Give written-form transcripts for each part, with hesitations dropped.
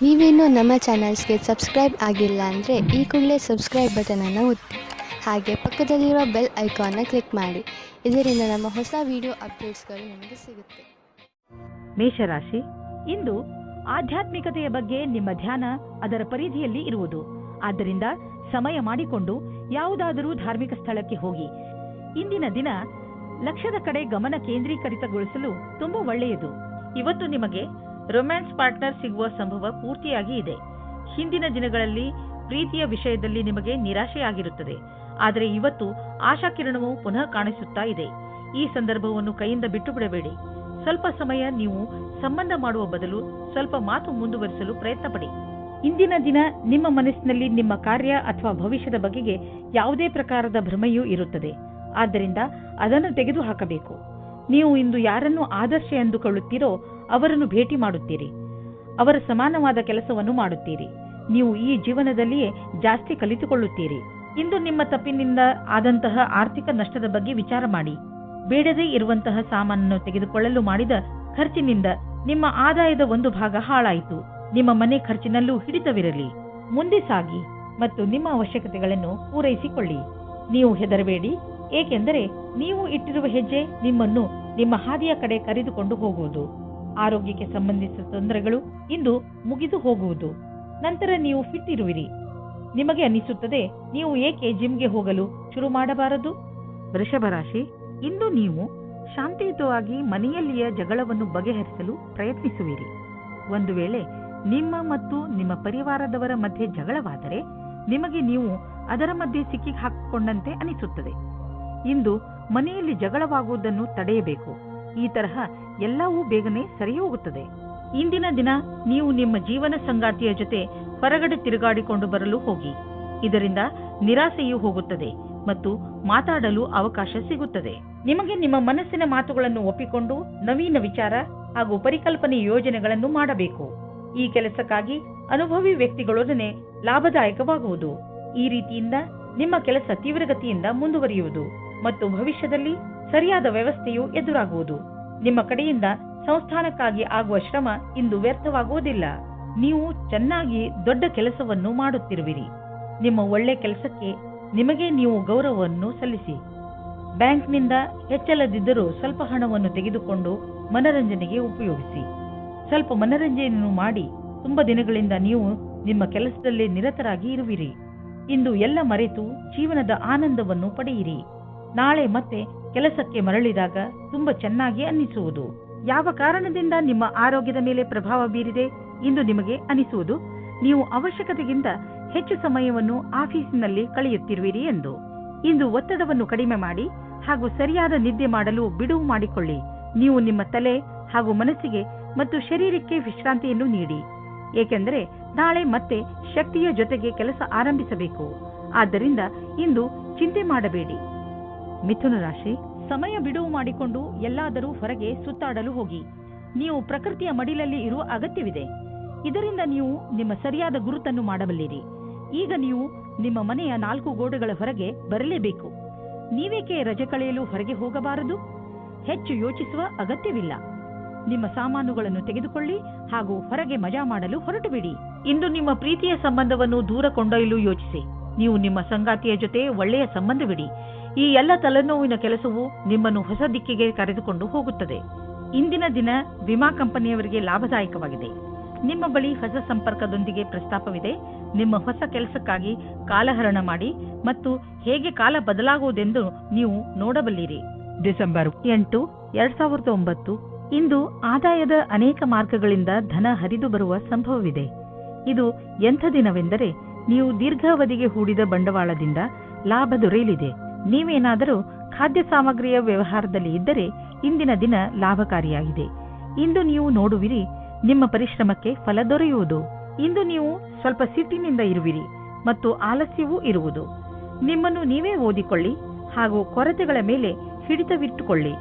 ನೀವೇನೂ ನಮ್ಮ ಚಾನಲ್ಸ್ಗೆ ಸಬ್ಸ್ಕ್ರೈಬ್ ಆಗಿಲ್ಲ ಅಂದರೆ ಈ ಕೂಡಲೇ ಸಬ್ಸ್ಕ್ರೈಬ್ ಬಟನನ್ನು ಒತ್ತಿ ಹಾಗೆ ಪಕ್ಕದಲ್ಲಿರೋ ಬೆಲ್ ಐಕಾನ್ನ ಕ್ಲಿಕ್ ಮಾಡಿ. ಇದರಿಂದ ನಮ್ಮ ಹೊಸ ವಿಡಿಯೋ ಅಪ್ಡೇಟ್ಸ್ಗಳು ನಿಮಗೆ ಸಿಗುತ್ತೆ. ಮೇಷರಾಶಿ, ಇಂದು ಆಧ್ಯಾತ್ಮಿಕತೆಯ ಬಗ್ಗೆ ನಿಮ್ಮ ಧ್ಯಾನ ಅದರ ಪರಿಧಿಯಲ್ಲಿ ಇರುವುದು. ಆದ್ದರಿಂದ ಸಮಯ ಮಾಡಿಕೊಂಡು ಯಾವುದಾದರೂ ಧಾರ್ಮಿಕ ಸ್ಥಳಕ್ಕೆ ಹೋಗಿ. ಇಂದಿನ ದಿನ ಲಕ್ಷ್ಯದ ಕಡೆ ಗಮನ ಕೇಂದ್ರೀಕರಿತಗೊಳಿಸಲು ತುಂಬಾ ಒಳ್ಳೆಯದು. ಇವತ್ತು ನಿಮಗೆ ರೊಮ್ಯಾನ್ಸ್ ಪಾರ್ಟ್ನರ್ ಸಿಗುವ ಸಂಭವ ಪೂರ್ತಿಯಾಗಿ ಇದೆ. ಹಿಂದಿನ ದಿನಗಳಲ್ಲಿ ಪ್ರೀತಿಯ ವಿಷಯದಲ್ಲಿ ನಿಮಗೆ ನಿರಾಶೆಯಾಗಿರುತ್ತದೆ. ಆದರೆ ಇವತ್ತು ಆಶಾಕಿರಣವು ಪುನಃ ಕಾಣಿಸುತ್ತಾ ಇದೆ. ಈ ಸಂದರ್ಭವನ್ನು ಕೈಯಿಂದ ಬಿಟ್ಟು ಬಿಡಬೇಡಿ. ಸ್ವಲ್ಪ ಸಮಯ ನೀವು ಸಂಬಂಧ ಮಾಡುವ ಬದಲು ಸ್ವಲ್ಪ ಮಾತು ಮುಂದುವರಿಸಲು ಪ್ರಯತ್ನ ಪಡಿ. ಇಂದಿನ ದಿನ ನಿಮ್ಮ ಮನಸ್ಸಿನಲ್ಲಿ ನಿಮ್ಮ ಕಾರ್ಯ ಅಥವಾ ಭವಿಷ್ಯದ ಬಗೆಗೆ ಯಾವುದೇ ಪ್ರಕಾರದ ಭ್ರಮೆಯೂ ಇರುತ್ತದೆ. ಆದ್ದರಿಂದ ಅದನ್ನು ತೆಗೆದುಹಾಕಬೇಕು. ನೀವು ಇಂದು ಯಾರನ್ನು ಆದರ್ಶ ಎಂದುಕೊಳ್ಳುತ್ತೀರೋ ಅವರನ್ನು ಭೇಟಿ ಮಾಡುತ್ತೀರಿ. ಅವರ ಸಮಾನವಾದ ಕೆಲಸವನ್ನು ಮಾಡುತ್ತೀರಿ. ನೀವು ಈ ಜೀವನದಲ್ಲಿಯೇ ಜಾಸ್ತಿ ಕಲಿತುಕೊಳ್ಳುತ್ತೀರಿ. ಇಂದು ನಿಮ್ಮ ತಪ್ಪಿನಿಂದ ಆದಂತಹ ಆರ್ಥಿಕ ನಷ್ಟದ ಬಗ್ಗೆ ವಿಚಾರ ಮಾಡಿ. ಬೇಡದೇ ಇರುವಂತಹ ಸಾಮಾನನ್ನು ತೆಗೆದುಕೊಳ್ಳಲು ಮಾಡಿದ ಖರ್ಚಿನಿಂದ ನಿಮ್ಮ ಆದಾಯದ ಒಂದು ಭಾಗ ಹಾಳಾಯಿತು. ನಿಮ್ಮ ಮನೆ ಖರ್ಚಿನಲ್ಲೂ ಹಿಡಿತವಿರಲಿ. ಮುಂದೆ ಸಾಗಿ ಮತ್ತು ನಿಮ್ಮ ಅವಶ್ಯಕತೆಗಳನ್ನು ಪೂರೈಸಿಕೊಳ್ಳಿ. ನೀವು ಹೆದರಬೇಡಿ, ಏಕೆಂದರೆ ನೀವು ಇಟ್ಟಿರುವ ಹೆಜ್ಜೆ ನಿಮ್ಮನ್ನು ನಿಮ್ಮ ಹಾದಿಯ ಕಡೆ ಕರೆದುಕೊಂಡು ಹೋಗುವುದು. ಆರೋಗ್ಯಕ್ಕೆ ಸಂಬಂಧಿಸಿದ ತೊಂದರೆಗಳು ಇಂದು ಮುಗಿದು ಹೋಗುವುದು. ನಂತರ ನೀವು ಫಿಟ್ ಇರುವಿರಿ. ನಿಮಗೆ ಅನಿಸುತ್ತದೆ, ನೀವು ಏಕೆ ಜಿಮ್ಗೆ ಹೋಗಲು ಶುರು ಮಾಡಬಾರದು? ವೃಷಭ ರಾಶಿ, ಇಂದು ನೀವು ಶಾಂತಿಯುತವಾಗಿ ಮನೆಯಲ್ಲಿಯ ಜಗಳವನ್ನು ಬಗೆಹರಿಸಲು ಪ್ರಯತ್ನಿಸುವಿರಿ. ಒಂದು ವೇಳೆ ನಿಮ್ಮ ಮತ್ತು ನಿಮ್ಮ ಪರಿವಾರದವರ ಮಧ್ಯೆ ಜಗಳವಾದರೆ ನಿಮಗೆ ನೀವು ಅದರ ಮಧ್ಯೆ ಸಿಕ್ಕಿ ಹಾಕಿಕೊಂಡಂತೆ ಅನಿಸುತ್ತದೆ. ಇಂದು ಮನೆಯಲ್ಲಿ ಜಗಳವಾಗುವುದನ್ನು ತಡೆಯಬೇಕು. ಈ ತರಹ ಎಲ್ಲವೂ ಬೇಗನೆ ಸರಿ ಹೋಗುತ್ತದೆ. ಇಂದಿನ ದಿನ ನೀವು ನಿಮ್ಮ ಜೀವನ ಸಂಗಾತಿಯ ಜೊತೆ ಹೊರಗಡೆ ತಿರುಗಾಡಿಕೊಂಡು ಬರಲು ಹೋಗಿ. ಇದರಿಂದ ನಿರಾಸೆಯೂ ಹೋಗುತ್ತದೆ ಮತ್ತು ಮಾತಾಡಲು ಅವಕಾಶ ಸಿಗುತ್ತದೆ. ನಿಮಗೆ ನಿಮ್ಮ ಮನಸ್ಸಿನ ಮಾತುಗಳನ್ನು ಒಪ್ಪಿಕೊಂಡು ನವೀನ ವಿಚಾರ ಹಾಗೂ ಪರಿಕಲ್ಪನೆ ಯೋಜನೆಗಳನ್ನು ಮಾಡಬೇಕು. ಈ ಕೆಲಸಕ್ಕಾಗಿ ಅನುಭವಿ ವ್ಯಕ್ತಿಗಳೊಡನೆ ಲಾಭದಾಯಕವಾಗುವುದು. ಈ ರೀತಿಯಿಂದ ನಿಮ್ಮ ಕೆಲಸ ತೀವ್ರಗತಿಯಿಂದ ಮುಂದುವರಿಯುವುದು ಮತ್ತು ಭವಿಷ್ಯದಲ್ಲಿ ಸರಿಯಾದ ವ್ಯವಸ್ಥೆಯು ಎದುರಾಗುವುದು. ನಿಮ್ಮ ಕಡೆಯಿಂದ ಸಂಸ್ಥಾನಕ್ಕಾಗಿ ಆಗುವ ಶ್ರಮ ಇಂದು ವ್ಯರ್ಥವಾಗುವುದಿಲ್ಲ. ನೀವು ಚೆನ್ನಾಗಿ ದೊಡ್ಡ ಕೆಲಸವನ್ನು ಮಾಡುತ್ತಿರುವಿರಿ. ನಿಮ್ಮ ಒಳ್ಳೆ ಕೆಲಸಕ್ಕೆ ನಿಮಗೆ ನೀವು ಗೌರವವನ್ನು ಸಲ್ಲಿಸಿ. ಬ್ಯಾಂಕ್ನಿಂದ ಹೆಚ್ಚಲದಿದ್ದರೂ ಸ್ವಲ್ಪ ಹಣವನ್ನು ತೆಗೆದುಕೊಂಡು ಮನರಂಜನೆಗೆ ಉಪಯೋಗಿಸಿ. ಸ್ವಲ್ಪ ಮನರಂಜನೆಯನ್ನು ಮಾಡಿ. ತುಂಬಾ ದಿನಗಳಿಂದ ನೀವು ನಿಮ್ಮ ಕೆಲಸದಲ್ಲಿ ನಿರತರಾಗಿ ಇರುವಿರಿ. ಇಂದು ಎಲ್ಲ ಮರೆತು ಜೀವನದ ಆನಂದವನ್ನು ಪಡೆಯಿರಿ. ನಾಳೆ ಮತ್ತೆ ಕೆಲಸಕ್ಕೆ ಮರಳಿದಾಗ ತುಂಬಾ ಚೆನ್ನಾಗಿ ಅನ್ನಿಸುವುದು. ಯಾವ ಕಾರಣದಿಂದ ನಿಮ್ಮ ಆರೋಗ್ಯದ ಮೇಲೆ ಪ್ರಭಾವ ಬೀರಿದೆ ಇಂದು ನಿಮಗೆ ಅನಿಸುವುದು ನೀವು ಅವಶ್ಯಕತೆಗಿಂತ ಹೆಚ್ಚು ಸಮಯವನ್ನು ಆಫೀಸಿನಲ್ಲಿ ಕಳೆಯುತ್ತಿರುವಿರಿ ಎಂದು. ಇಂದು ಒತ್ತಡವನ್ನು ಕಡಿಮೆ ಮಾಡಿ ಹಾಗೂ ಸರಿಯಾದ ನಿದ್ದೆ ಮಾಡಲು ಬಿಡುವು ಮಾಡಿಕೊಳ್ಳಿ. ನೀವು ನಿಮ್ಮ ತಲೆ ಹಾಗೂ ಮನಸ್ಸಿಗೆ ಮತ್ತು ಶರೀರಕ್ಕೆ ವಿಶ್ರಾಂತಿಯನ್ನು ನೀಡಿ. ಏಕೆಂದರೆ ನಾಳೆ ಮತ್ತೆ ಶಕ್ತಿಯ ಜೊತೆಗೆ ಕೆಲಸ ಆರಂಭಿಸಬೇಕು. ಆದ್ದರಿಂದ ಇಂದು ಚಿಂತೆ ಮಾಡಬೇಡಿ. ಮಿಥುನ ರಾಶಿ, ಸಮಯ ಬಿಡುವು ಮಾಡಿಕೊಂಡು ಎಲ್ಲಾದರೂ ಹೊರಗೆ ಸುತ್ತಾಡಲು ಹೋಗಿ. ನೀವು ಪ್ರಕೃತಿಯ ಮಡಿಲಲ್ಲಿ ಇರುವ ಅಗತ್ಯವಿದೆ. ಇದರಿಂದ ನೀವು ನಿಮ್ಮ ಸರಿಯಾದ ಗುರುತನ್ನು ಮಾಡಬಲ್ಲಿರಿ. ಈಗ ನೀವು ನಿಮ್ಮ ಮನೆಯ 4 ಗೋಡೆಗಳ ಹೊರಗೆ ಬರಲೇಬೇಕು. ನೀವೇಕೆ ರಜೆ ಕಳೆಯಲು ಹೊರಗೆ ಹೋಗಬಾರದು? ಹೆಚ್ಚು ಯೋಚಿಸುವ ಅಗತ್ಯವಿಲ್ಲ. ನಿಮ್ಮ ಸಾಮಾನುಗಳನ್ನು ತೆಗೆದುಕೊಳ್ಳಿ ಹಾಗೂ ಹೊರಗೆ ಮಜಾ ಮಾಡಲು ಹೊರಟುಬಿಡಿ. ಇಂದು ನಿಮ್ಮ ಪ್ರೀತಿಯ ಸಂಬಂಧವನ್ನು ದೂರ ಕೊಂಡೊಯ್ಯಲು ಯೋಚಿಸಿ. ನೀವು ನಿಮ್ಮ ಸಂಗಾತಿಯ ಜೊತೆ ಒಳ್ಳೆಯ ಸಂಬಂಧವಿಡಿ. ಈ ಎಲ್ಲ ತಲೆನೋವಿನ ಕೆಲಸವು ನಿಮ್ಮನ್ನು ಹೊಸ ದಿಕ್ಕಿಗೆ ಕರೆದುಕೊಂಡು ಹೋಗುತ್ತದೆ. ಇಂದಿನ ದಿನ ವಿಮಾ ಕಂಪನಿಯವರಿಗೆ ಲಾಭದಾಯಕವಾಗಿದೆ. ನಿಮ್ಮ ಬಳಿ ಹೊಸ ಸಂಪರ್ಕದೊಂದಿಗೆ ಪ್ರಸ್ತಾಪವಿದೆ. ನಿಮ್ಮ ಹೊಸ ಕೆಲಸಕ್ಕಾಗಿ ಕಾಲಹರಣ ಮಾಡಿ ಮತ್ತು ಹೇಗೆ ಕಾಲ ಬದಲಾಗುವುದೆಂದು ನೀವು ನೋಡಬಲ್ಲಿರಿ. ಡಿಸೆಂಬರ್ 8, 2009 ಇಂದು ಆದಾಯದ ಅನೇಕ ಮಾರ್ಗಗಳಿಂದ ಧನ ಹರಿದು ಬರುವ ಸಂಭವವಿದೆ. ಇದು ಎಂಥ ದಿನವೆಂದರೆ ನೀವು ದೀರ್ಘಾವಧಿಗೆ ಹೂಡಿದ ಬಂಡವಾಳದಿಂದ ಲಾಭ ದೊರೆಯಲಿದೆ. ನೀವೇನಾದರೂ ಖಾದ್ಯ ಸಾಮಗ್ರಿಯ ವ್ಯವಹಾರದಲ್ಲಿ ಇದ್ದರೆ ಇಂದಿನ ದಿನ ಲಾಭಕಾರಿಯಾಗಿದೆ. ಇಂದು ನೀವು ನೋಡುವಿರಿ, ನಿಮ್ಮ ಪರಿಶ್ರಮಕ್ಕೆ ಫಲ ದೊರೆಯುವುದು. ಇಂದು ನೀವು ಸ್ವಲ್ಪ ಸಿಟ್ಟಿನಿಂದ ಇರುವಿರಿ ಮತ್ತು ಆಲಸ್ಯವೂ ಇರುವುದು. ನಿಮ್ಮನ್ನು ನೀವೇ ಓದಿಕೊಳ್ಳಿ ಹಾಗೂ ಕೊರತೆಗಳ ಮೇಲೆ ಹಿಡಿತವಿಟ್ಟುಕೊಳ್ಳಿ.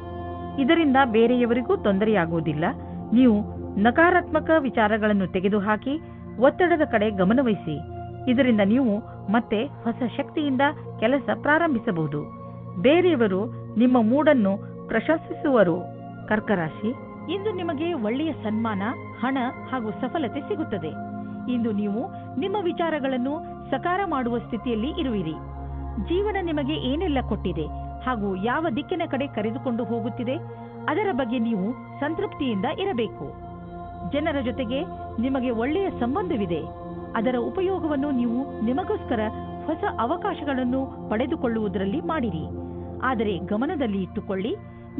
ಇದರಿಂದ ಬೇರೆಯವರಿಗೂ ತೊಂದರೆಯಾಗುವುದಿಲ್ಲ. ನೀವು ನಕಾರಾತ್ಮಕ ವಿಚಾರಗಳನ್ನು ತೆಗೆದುಹಾಕಿ ಒತ್ತಡದ ಕಡೆ ಗಮನವಹಿಸಿ. ಇದರಿಂದ ನೀವು ಮತ್ತೆ ಹೊಸ ಶಕ್ತಿಯಿಂದ ಕೆಲಸ ಪ್ರಾರಂಭಿಸಬಹುದು. ಬೇರೆಯವರು ನಿಮ್ಮ ಮೂಡನ್ನು ಪ್ರಶಂಸಿಸುವರು. ಕರ್ಕ ರಾಶಿ, ಇಂದು ನಿಮಗೆ ಒಳ್ಳೆಯ ಸನ್ಮಾನ, ಹಣ ಹಾಗೂ ಸಫಲತೆ ಸಿಗುತ್ತದೆ. ಇಂದು ನೀವು ನಿಮ್ಮ ವಿಚಾರಗಳನ್ನು ಸಕಾರ ಮಾಡುವ ಸ್ಥಿತಿಯಲ್ಲಿ ಇರುವಿರಿ. ಜೀವನ ನಿಮಗೆ ಏನೆಲ್ಲ ಕೊಟ್ಟಿದೆ ಹಾಗೂ ಯಾವ ದಿಕ್ಕಿನ ಕಡೆ ಕರೆದುಕೊಂಡು ಹೋಗುತ್ತಿದೆ ಅದರ ಬಗ್ಗೆ ನೀವು ಸಂತೃಪ್ತಿಯಿಂದ ಇರಬೇಕು. ಜನರ ಜೊತೆಗೆ ನಿಮಗೆ ಒಳ್ಳೆಯ ಸಂಬಂಧವಿದೆ. ಅದರ ಉಪಯೋಗವನ್ನು ನೀವು ನಿಮಗೋಸ್ಕರ ಹೊಸ ಅವಕಾಶಗಳನ್ನು ಪಡೆದುಕೊಳ್ಳುವುದರಲ್ಲಿ ಮಾಡಿರಿ. ಆದರೆ ಗಮನದಲ್ಲಿ ಇಟ್ಟುಕೊಳ್ಳಿ,